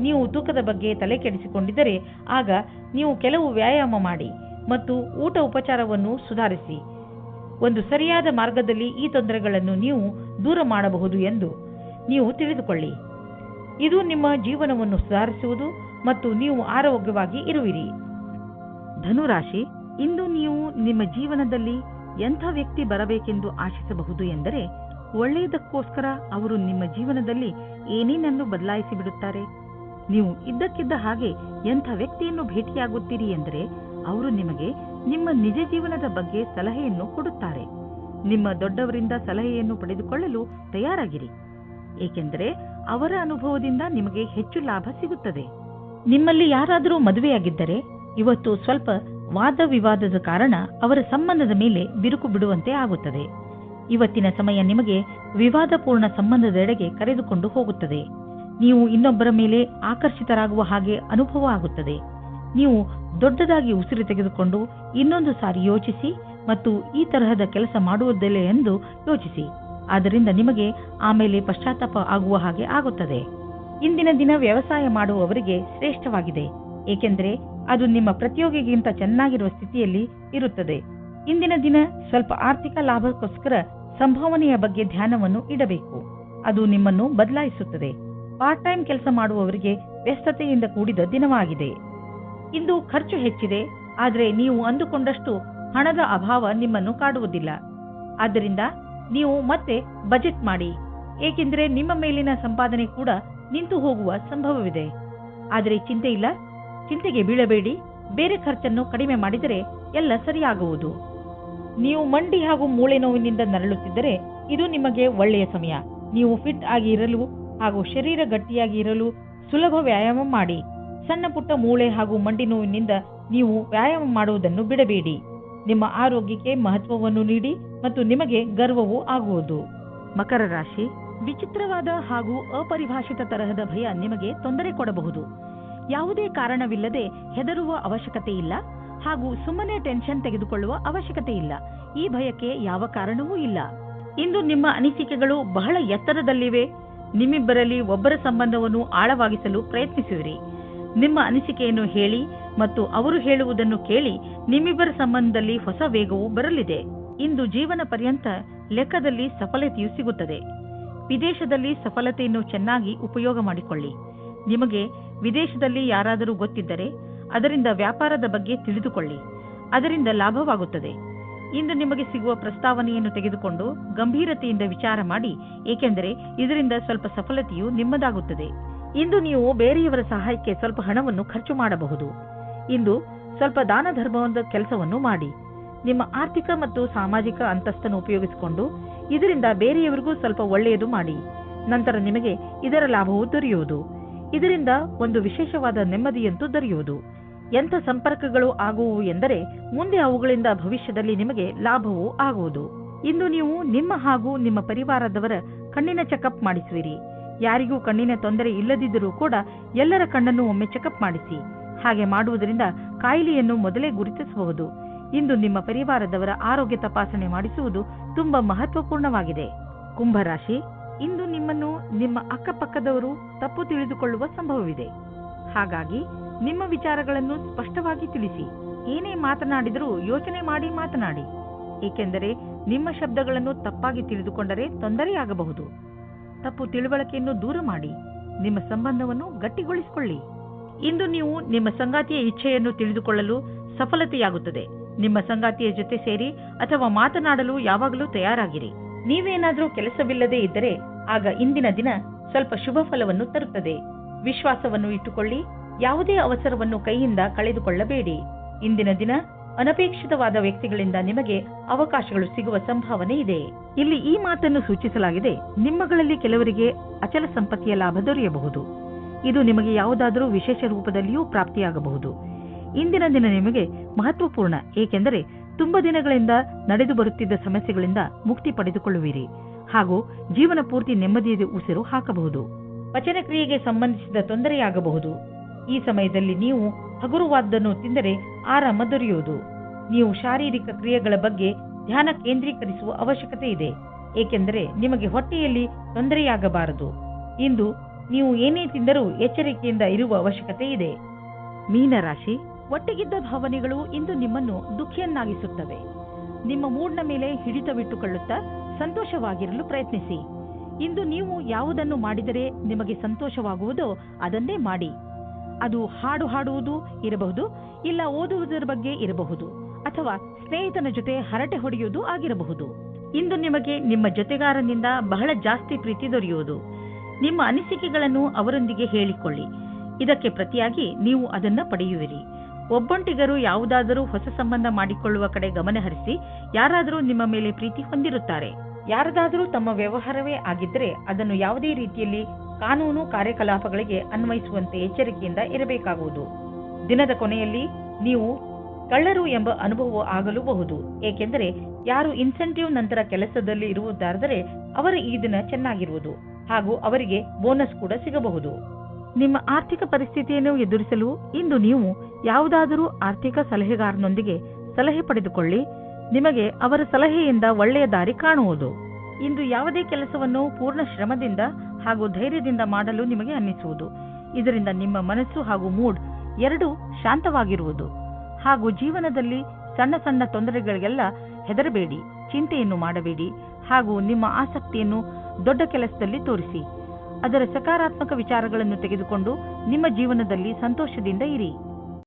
ನೀವು ತೂಕದ ಬಗ್ಗೆ ತಲೆ ಕೆಡಿಸಿಕೊಂಡಿದ್ದರೆ ಆಗ ನೀವು ಕೆಲವು ವ್ಯಾಯಾಮ ಮಾಡಿ ಮತ್ತು ಊಟ ಉಪಚಾರವನ್ನು ಸುಧಾರಿಸಿ. ಒಂದು ಸರಿಯಾದ ಮಾರ್ಗದಲ್ಲಿ ಈ ತೊಂದರೆಗಳನ್ನು ನೀವು ದೂರ ಮಾಡಬಹುದು ಎಂದು ನೀವು ತಿಳಿದುಕೊಳ್ಳಿ. ಇದು ನಿಮ್ಮ ಜೀವನವನ್ನು ಸುಧಾರಿಸುವುದು ಮತ್ತು ನೀವು ಆರೋಗ್ಯವಾಗಿ ಇರುವಿರಿ. ಧನುರಾಶಿ, ಇಂದು ನೀವು ನಿಮ್ಮ ಜೀವನದಲ್ಲಿ ಎಂಥ ವ್ಯಕ್ತಿ ಬರಬೇಕೆಂದು ಆಶಿಸಬಹುದು ಎಂದರೆ ಒಳ್ಳೆಯದಕ್ಕೋಸ್ಕರ ಅವರು ನಿಮ್ಮ ಜೀವನದಲ್ಲಿ ಏನೇನನ್ನು ಬದಲಾಯಿಸಿ ಬಿಡುತ್ತಾರೆ. ನೀವು ಇದ್ದಕ್ಕಿದ್ದ ಹಾಗೆ ಎಂಥ ವ್ಯಕ್ತಿಯನ್ನು ಭೇಟಿಯಾಗುತ್ತೀರಿ ಎಂದರೆ ಅವರು ನಿಮಗೆ ನಿಮ್ಮ ನಿಜ ಜೀವನದ ಬಗ್ಗೆ ಸಲಹೆಯನ್ನು ಕೊಡುತ್ತಾರೆ. ನಿಮ್ಮ ದೊಡ್ಡವರಿಂದ ಸಲಹೆಯನ್ನು ಪಡೆದುಕೊಳ್ಳಲು ತಯಾರಾಗಿರಿ, ಏಕೆಂದರೆ ಅವರ ಅನುಭವದಿಂದ ನಿಮಗೆ ಹೆಚ್ಚು ಲಾಭ ಸಿಗುತ್ತದೆ. ನಿಮ್ಮಲ್ಲಿ ಯಾರಾದರೂ ಮದುವೆಯಾಗಿದ್ದರೆ ಇವತ್ತು ಸ್ವಲ್ಪ ವಾದ ವಿವಾದದ ಕಾರಣ ಅವರ ಸಂಬಂಧದ ಮೇಲೆ ಬಿರುಕು ಬಿಡುವಂತೆ ಆಗುತ್ತದೆ. ಇವತ್ತಿನ ಸಮಯ ನಿಮಗೆ ವಿವಾದಪೂರ್ಣ ಸಂಬಂಧದೆಡೆಗೆ ಕರೆದುಕೊಂಡು ಹೋಗುತ್ತದೆ. ನೀವು ಇನ್ನೊಬ್ಬರ ಮೇಲೆ ಆಕರ್ಷಿತರಾಗುವ ಹಾಗೆ ಅನುಭವ ಆಗುತ್ತದೆ. ನೀವು ದೊಡ್ಡದಾಗಿ ಉಸಿರು ತೆಗೆದುಕೊಂಡು ಇನ್ನೊಂದು ಸಾರಿ ಯೋಚಿಸಿ ಮತ್ತು ಈ ತರಹದ ಕೆಲಸ ಮಾಡುವುದಿಲ್ಲ ಎಂದು ಯೋಚಿಸಿ. ಆದ್ದರಿಂದ ನಿಮಗೆ ಆಮೇಲೆ ಪಶ್ಚಾತ್ತಾಪ ಆಗುವ ಹಾಗೆ ಆಗುತ್ತದೆ. ಇಂದಿನ ದಿನ ವ್ಯವಸಾಯ ಮಾಡುವವರಿಗೆ ಶ್ರೇಷ್ಠವಾಗಿದೆ, ಏಕೆಂದರೆ ಅದು ನಿಮ್ಮ ಪ್ರತಿಯೋಗಿಗಿಂತ ಚೆನ್ನಾಗಿರುವ ಸ್ಥಿತಿಯಲ್ಲಿ ಇರುತ್ತದೆ. ಇಂದಿನ ದಿನ ಸ್ವಲ್ಪ ಆರ್ಥಿಕ ಲಾಭಕ್ಕೋಸ್ಕರ ಸಂಭಾವನೆಯ ಬಗ್ಗೆ ಧ್ಯಾನವನ್ನು ಇಡಬೇಕು. ಅದು ನಿಮ್ಮನ್ನು ಬದಲಾಯಿಸುತ್ತದೆ. ಪಾರ್ಟ್ ಟೈಮ್ ಕೆಲಸ ಮಾಡುವವರಿಗೆ ವ್ಯಸ್ತತೆಯಿಂದ ಕೂಡಿದ ದಿನವಾಗಿದೆ. ಇಂದು ಖರ್ಚು ಹೆಚ್ಚಿದೆ, ಆದರೆ ನೀವು ಅಂದುಕೊಂಡಷ್ಟು ಹಣದ ಅಭಾವ ನಿಮ್ಮನ್ನು ಕಾಡುವುದಿಲ್ಲ. ಆದ್ದರಿಂದ ನೀವು ಮತ್ತೆ ಬಜೆಟ್ ಮಾಡಿ, ಏಕೆಂದರೆ ನಿಮ್ಮ ಮೇಲಿನ ಸಂಪಾದನೆ ಕೂಡ ನಿಂತು ಹೋಗುವ ಸಂಭವವಿದೆ. ಆದರೆ ಚಿಂತೆ ಇಲ್ಲ, ಚಿಂತೆಗೆ ಬೀಳಬೇಡಿ. ಬೇರೆ ಖರ್ಚನ್ನು ಕಡಿಮೆ ಮಾಡಿದರೆ ಎಲ್ಲ ಸರಿಯಾಗುವುದು. ನೀವು ಮಂಡಿ ಹಾಗೂ ಮೂಳೆ ನೋವಿನಿಂದ ನರಳುತ್ತಿದ್ದರೆ ಇದು ನಿಮಗೆ ಒಳ್ಳೆಯ ಸಮಯ. ನೀವು ಫಿಟ್ ಆಗಿ ಇರಲು ಹಾಗೂ ಶರೀರ ಗಟ್ಟಿಯಾಗಿ ಇರಲು ಸುಲಭ ವ್ಯಾಯಾಮ ಮಾಡಿ. ಸಣ್ಣ ಪುಟ್ಟ ಮೂಳೆ ಹಾಗೂ ಮಂಡಿ ನೋವಿನಿಂದ ನೀವು ವ್ಯಾಯಾಮ ಮಾಡುವುದನ್ನು ಬಿಡಬೇಡಿ. ನಿಮ್ಮ ಆರೋಗ್ಯಕ್ಕೆ ಮಹತ್ವವನ್ನು ನೀಡಿ ಮತ್ತು ನಿಮಗೆ ಗರ್ವವೂ ಆಗುವುದು. ಮಕರ ರಾಶಿ, ವಿಚಿತ್ರವಾದ ಹಾಗೂ ಅಪರಿಭಾಷಿತ ತರಹದ ಭಯ ನಿಮಗೆ ತೊಂದರೆ ಕೊಡಬಹುದು. ಯಾವುದೇ ಕಾರಣವಿಲ್ಲದೆ ಹೆದರುವ ಅವಶ್ಯಕತೆ ಇಲ್ಲ ಹಾಗೂ ಸುಮ್ಮನೆ ಟೆನ್ಷನ್ ತೆಗೆದುಕೊಳ್ಳುವ ಅವಶ್ಯಕತೆ ಇಲ್ಲ. ಈ ಭಯಕ್ಕೆ ಯಾವ ಕಾರಣವೂ ಇಲ್ಲ. ಇಂದು ನಿಮ್ಮ ಅನಿಸಿಕೆಗಳು ಬಹಳ ಎತ್ತರದಲ್ಲಿವೆ. ನಿಮ್ಮಿಬ್ಬರಲ್ಲಿ ಒಬ್ಬರ ಸಂಬಂಧವನ್ನು ಆಳವಾಗಿಸಲು ಪ್ರಯತ್ನಿಸುವಿರಿ. ನಿಮ್ಮ ಅನಿಸಿಕೆಯನ್ನು ಹೇಳಿ ಮತ್ತು ಅವರು ಹೇಳುವುದನ್ನು ಕೇಳಿ ನಿಮ್ಮಿಬ್ಬರ ಸಂಬಂಧದಲ್ಲಿ ಹೊಸ ವೇಗವು ಬರಲಿದೆ. ಇಂದು ಜೀವನ ಪರ್ಯಂತ ಲೆಕ್ಕದಲ್ಲಿ ಸಫಲತೆಯು ಸಿಗುತ್ತದೆ. ವಿದೇಶದಲ್ಲಿ ಸಫಲತೆಯನ್ನು ಚೆನ್ನಾಗಿ ಉಪಯೋಗ ಮಾಡಿಕೊಳ್ಳಿ. ನಿಮಗೆ ವಿದೇಶದಲ್ಲಿ ಯಾರಾದರೂ ಗೊತ್ತಿದ್ದರೆ ಅದರಿಂದ ವ್ಯಾಪಾರದ ಬಗ್ಗೆ ತಿಳಿದುಕೊಳ್ಳಿ. ಅದರಿಂದ ಲಾಭವಾಗುತ್ತದೆ. ಇಂದು ನಿಮಗೆ ಸಿಗುವ ಪ್ರಸ್ತಾವನೆಯನ್ನು ತೆಗೆದುಕೊಂಡು ಗಂಭೀರತೆಯಿಂದ ವಿಚಾರ ಮಾಡಿ, ಏಕೆಂದರೆ ಇದರಿಂದ ಸ್ವಲ್ಪ ಸಫಲತೆಯು ನಿಮ್ಮದಾಗುತ್ತದೆ. ಇಂದು ನೀವು ಬೇರೆಯವರ ಸಹಾಯಕ್ಕೆ ಸ್ವಲ್ಪ ಹಣವನ್ನು ಖರ್ಚು ಮಾಡಬಹುದು. ಇಂದು ಸ್ವಲ್ಪ ದಾನ ಧರ್ಮದ ಕೆಲಸವನ್ನು ಮಾಡಿ. ನಿಮ್ಮ ಆರ್ಥಿಕ ಮತ್ತು ಸಾಮಾಜಿಕ ಅಂತಸ್ತನ್ನು ಉಪಯೋಗಿಸಿಕೊಂಡು ಇದರಿಂದ ಬೇರೆಯವರಿಗೂ ಸ್ವಲ್ಪ ಒಳ್ಳೆಯದು ಮಾಡಿ. ನಂತರ ನಿಮಗೆ ಇದರ ಲಾಭವು ದೊರೆಯುವುದು. ಇದರಿಂದ ಒಂದು ವಿಶೇಷವಾದ ನೆಮ್ಮದಿಯಂತೂ ದೊರೆಯುವುದು. ಎಂಥ ಸಂಪರ್ಕಗಳು ಆಗುವು ಎಂದರೆ ಮುಂದೆ ಅವುಗಳಿಂದ ಭವಿಷ್ಯದಲ್ಲಿ ನಿಮಗೆ ಲಾಭವೂ ಆಗುವುದು. ಇಂದು ನೀವು ನಿಮ್ಮ ಹಾಗೂ ನಿಮ್ಮ ಪರಿವಾರದವರ ಕಣ್ಣಿನ ಚೆಕಪ್ ಮಾಡಿಸುವಿರಿ. ಯಾರಿಗೂ ಕಣ್ಣಿನ ತೊಂದರೆ ಇಲ್ಲದಿದ್ದರೂ ಕೂಡ ಎಲ್ಲರ ಕಣ್ಣನ್ನು ಒಮ್ಮೆ ಚೆಕಪ್ ಮಾಡಿಸಿ. ಹಾಗೆ ಮಾಡುವುದರಿಂದ ಕಾಯಿಲೆಯನ್ನು ಮೊದಲೇ ಗುರುತಿಸಬಹುದು. ಇಂದು ನಿಮ್ಮ ಪರಿವಾರದವರ ಆರೋಗ್ಯ ತಪಾಸಣೆ ಮಾಡಿಸುವುದು ತುಂಬಾ ಮಹತ್ವಪೂರ್ಣವಾಗಿದೆ. ಕುಂಭರಾಶಿ, ಇಂದು ನಿಮ್ಮನ್ನು ನಿಮ್ಮ ಅಕ್ಕಪಕ್ಕದವರು ತಪ್ಪು ತಿಳಿದುಕೊಳ್ಳುವ ಸಂಭವವಿದೆ. ಹಾಗಾಗಿ ನಿಮ್ಮ ವಿಚಾರಗಳನ್ನು ಸ್ಪಷ್ಟವಾಗಿ ತಿಳಿಸಿ. ಏನೇ ಮಾತನಾಡಿದರೂ ಯೋಚನೆ ಮಾಡಿ ಮಾತನಾಡಿ. ಏಕೆಂದರೆ ನಿಮ್ಮ ಶಬ್ದಗಳನ್ನು ತಪ್ಪಾಗಿ ತಿಳಿದುಕೊಂಡರೆ ತೊಂದರೆಯಾಗಬಹುದು. ತಪ್ಪು ತಿಳುವಳಿಕೆಯನ್ನು ದೂರ ಮಾಡಿ. ನಿಮ್ಮ ಸಂಬಂಧವನ್ನು ಗಟ್ಟಿಗೊಳಿಸಿಕೊಳ್ಳಿ. ಇಂದು ನೀವು ನಿಮ್ಮ ಸಂಗಾತಿಯ ಇಚ್ಛೆಯನ್ನು ತಿಳಿದುಕೊಳ್ಳಲು ಸಫಲತೆಯಾಗುತ್ತದೆ. ನಿಮ್ಮ ಸಂಗಾತಿಯ ಜೊತೆ ಸೇರಿ ಅಥವಾ ಮಾತನಾಡಲು ಯಾವಾಗಲೂ ತಯಾರಾಗಿರಿ. ನೀವೇನಾದರೂ ಕೆಲಸವಿಲ್ಲದೆ ಇದ್ದರೆ ಆಗ ಇಂದಿನ ದಿನ ಸ್ವಲ್ಪ ಶುಭ ಫಲವನ್ನು ತರುತ್ತದೆ. ವಿಶ್ವಾಸವನ್ನು ಇಟ್ಟುಕೊಳ್ಳಿ. ಯಾವುದೇ ಅವಸರವನ್ನು ಕೈಯಿಂದ ಕಳೆದುಕೊಳ್ಳಬೇಡಿ. ಇಂದಿನ ದಿನ ಅನಪೇಕ್ಷಿತವಾದ ವ್ಯಕ್ತಿಗಳಿಂದ ನಿಮಗೆ ಅವಕಾಶಗಳು ಸಿಗುವ ಸಂಭಾವನೆ ಇದೆ. ಇಲ್ಲಿ ಈ ಮಾತನ್ನು ಸೂಚಿಸಲಾಗಿದೆ, ನಿಮ್ಮಗಳಲ್ಲಿ ಕೆಲವರಿಗೆ ಅಚಲ ಸಂಪತ್ತಿಯ ಲಾಭ ದೊರೆಯಬಹುದು. ಇದು ನಿಮಗೆ ಯಾವುದಾದರೂ ವಿಶೇಷ ರೂಪದಲ್ಲಿಯೂ ಪ್ರಾಪ್ತಿಯಾಗಬಹುದು. ಇಂದಿನ ದಿನ ನಿಮಗೆ ಮಹತ್ವಪೂರ್ಣ, ಏಕೆಂದರೆ ತುಂಬಾ ದಿನಗಳಿಂದ ನಡೆದು ಬರುತ್ತಿದ್ದ ಸಮಸ್ಯೆಗಳಿಂದ ಮುಕ್ತಿ ಪಡೆದುಕೊಳ್ಳುವಿರಿ ಹಾಗೂ ಜೀವನ ಪೂರ್ತಿ ನೆಮ್ಮದಿಯ ಉಸಿರು ಹಾಕಬಹುದು. ಪಚನ ಕ್ರಿಯೆಗೆ ಸಂಬಂಧಿಸಿದ ತೊಂದರೆಯಾಗಬಹುದು. ಈ ಸಮಯದಲ್ಲಿ ನೀವು ಹಗುರವಾದ್ದನ್ನು ತಿಂದರೆ ಆರಾಮ ದೊರೆಯುವುದು. ನೀವು ಶಾರೀರಿಕ ಕ್ರಿಯೆಗಳ ಬಗ್ಗೆ ಧ್ಯಾನ ಕೇಂದ್ರೀಕರಿಸುವ ಅವಶ್ಯಕತೆ ಇದೆ, ಏಕೆಂದರೆ ನಿಮಗೆ ಹೊಟ್ಟೆಯಲ್ಲಿ ತೊಂದರೆಯಾಗಬಾರದು. ಇಂದು ನೀವು ಏನೇ ತಿಂದರೂ ಎಚ್ಚರಿಕೆಯಿಂದ ಇರುವ ಅವಶ್ಯಕತೆ ಇದೆ. ಮೀನರಾಶಿ, ಒಟ್ಟಿಗಿದ್ದ ಭಾವನೆಗಳು ಇಂದು ನಿಮ್ಮನ್ನು ದುಃಖಿಯನ್ನಾಗಿಸುತ್ತವೆ. ನಿಮ್ಮ ಮೂಡ್ನ ಮೇಲೆ ಹಿಡಿತವಿಟ್ಟುಕೊಳ್ಳುತ್ತಾ ಸಂತೋಷವಾಗಿರಲು ಪ್ರಯತ್ನಿಸಿ. ಇಂದು ನೀವು ಯಾವುದನ್ನು ಮಾಡಿದರೆ ನಿಮಗೆ ಸಂತೋಷವಾಗುವುದೋ ಅದನ್ನೇ ಮಾಡಿ. ಅದು ಹಾಡು ಹಾಡುವುದು ಇರಬಹುದು, ಇಲ್ಲ ಓದುವುದರ ಬಗ್ಗೆ ಇರಬಹುದು, ಅಥವಾ ಸ್ನೇಹಿತನ ಜೊತೆ ಹರಟೆ ಹೊಡೆಯುವುದು ಆಗಿರಬಹುದು. ಇಂದು ನಿಮಗೆ ನಿಮ್ಮ ಜೊತೆಗಾರನಿಂದ ಬಹಳ ಜಾಸ್ತಿ ಪ್ರೀತಿ ದೊರೆಯುವುದು. ನಿಮ್ಮ ಅನಿಸಿಕೆಗಳನ್ನು ಅವರೊಂದಿಗೆ ಹೇಳಿಕೊಳ್ಳಿ. ಇದಕ್ಕೆ ಪ್ರತಿಯಾಗಿ ನೀವು ಅದನ್ನು ಪಡೆಯುವಿರಿ. ಒಬ್ಬೊಂಟಿಗರು ಯಾವುದಾದರೂ ಹೊಸ ಸಂಬಂಧ ಮಾಡಿಕೊಳ್ಳುವ ಕಡೆ ಗಮನ ಹರಿಸಿ. ಯಾರಾದರೂ ನಿಮ್ಮ ಮೇಲೆ ಪ್ರೀತಿ ಹೊಂದಿರುತ್ತಾರೆ. ಯಾರದಾದರೂ ತಮ್ಮ ವ್ಯವಹಾರವೇ ಆಗಿದ್ದರೆ ಅದನ್ನು ಯಾವುದೇ ರೀತಿಯಲ್ಲಿ ಕಾನೂನು ಕಾರ್ಯಕಲಾಪಗಳಿಗೆ ಅನ್ವಯಿಸುವಂತೆ ಎಚ್ಚರಿಕೆಯಿಂದ ಇರಬೇಕಾಗುವುದು. ದಿನದ ಕೊನೆಯಲ್ಲಿ ನೀವು ಕಳ್ಳರು ಎಂಬ ಅನುಭವ ಆಗಲೂಬಹುದು, ಏಕೆಂದರೆ ಯಾರು ಇನ್ಸೆಂಟಿವ್ ನಂತರ ಕೆಲಸದಲ್ಲಿ ಇರುವುದಾದರೆ ಅವರ ಈ ದಿನ ಚೆನ್ನಾಗಿರುವುದು ಹಾಗೂ ಅವರಿಗೆ ಬೋನಸ್ ಕೂಡ ಸಿಗಬಹುದು. ನಿಮ್ಮ ಆರ್ಥಿಕ ಪರಿಸ್ಥಿತಿಯನ್ನು ಎದುರಿಸಲು ಇಂದು ನೀವು ಯಾವುದಾದರೂ ಆರ್ಥಿಕ ಸಲಹೆಗಾರನೊಂದಿಗೆ ಸಲಹೆ ಪಡೆದುಕೊಳ್ಳಿ. ನಿಮಗೆ ಅವರ ಸಲಹೆಯಿಂದ ಒಳ್ಳೆಯ ದಾರಿ ಕಾಣುವುದು. ಇಂದು ಯಾವುದೇ ಕೆಲಸವನ್ನು ಪೂರ್ಣ ಶ್ರಮದಿಂದ ಹಾಗೂ ಧೈರ್ಯದಿಂದ ಮಾಡಲು ನಿಮಗೆ ಅನ್ನಿಸುವುದು. ಇದರಿಂದ ನಿಮ್ಮ ಮನಸ್ಸು ಹಾಗೂ ಮೂಡ್ ಎರಡೂ ಶಾಂತವಾಗಿರುವುದು. ಹಾಗೂ ಜೀವನದಲ್ಲಿ ಸಣ್ಣ ಸಣ್ಣ ತೊಂದರೆಗಳಿಗೆಲ್ಲ ಹೆದರಬೇಡಿ, ಚಿಂತೆಯನ್ನು ಮಾಡಬೇಡಿ ಹಾಗೂ ನಿಮ್ಮ ಆಸಕ್ತಿಯನ್ನು ದೊಡ್ಡ ಕೆಲಸದಲ್ಲಿ ತೋರಿಸಿ. ಅದರ ಸಕಾರಾತ್ಮಕ ವಿಚಾರಗಳನ್ನು ತೆಗೆದುಕೊಂಡು ನಿಮ್ಮ ಜೀವನದಲ್ಲಿ ಸಂತೋಷದಿಂದ ಇರಿ.